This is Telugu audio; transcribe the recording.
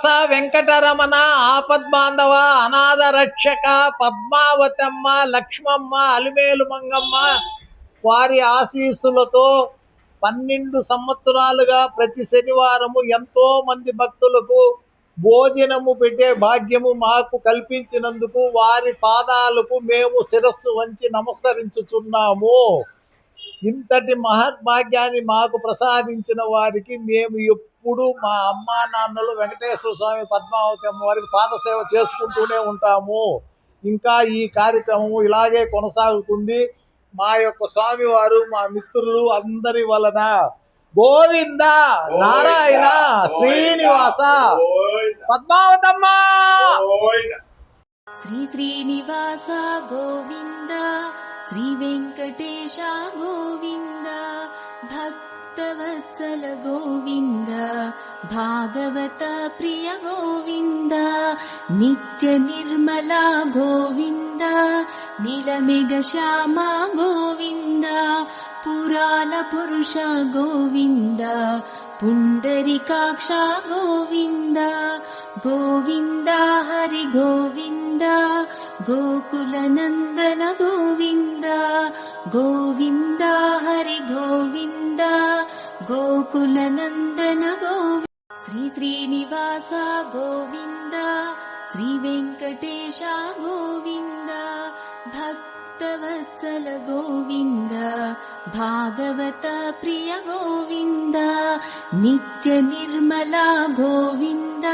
శ్రీనివాస వెంకటరమణ ఆపద్బాంధవ అనాథ రక్షక పద్మావతమ్మ లక్ష్మమ్మ అలిమేలు మంగమ్మ వారి ఆశీస్సులతో 12 సంవత్సరాలుగా ప్రతి శనివారము ఎంతో మంది భక్తులకు భోజనము పెట్టే భాగ్యము మాకు కల్పించినందుకు వారి పాదాలకు మేము శిరస్సు వంచి నమస్కరించుచున్నాము. ఇంతటి మహద్భాగ్యాన్ని మాకు ప్రసాదించిన వారికి మేము ఎప్పుడు మా అమ్మా నాన్నలు వెంకటేశ్వర స్వామి పద్మావతి అమ్మవారికి పాదసేవ చేసుకుంటూనే ఉంటాము. ఇంకా ఈ కార్యక్రమం ఇలాగే కొనసాగుతుంది. మా యొక్క స్వామివారు మా మిత్రులు అందరి వలన గోవింద నారాయణ శ్రీనివాస పద్మావతమ్మ శ్రీ శ్రీనివాస గోవింద శ్రీ వెంకటేశ గోవింద భక్తవత్సల గోవింద భాగవత ప్రియ గోవింద నిత్య నిర్మల గోవింద నీలమేఘ శ్యామ గోవింద పురాణ పురుష గోవింద పుండరీకాక్ష గోవింద గోవింద హరి గోవింద గోకుల నందన గోవింద గోవింద హరి గోవింద గోకుల నందన గోవింద శ్రీ శ్రీనివాస గోవింద శ్రీ వెంకటేశ గోవింద భక్తవత్సల గోవింద భాగవత ప్రియ గోవింద నిత్య నిర్మల గోవింద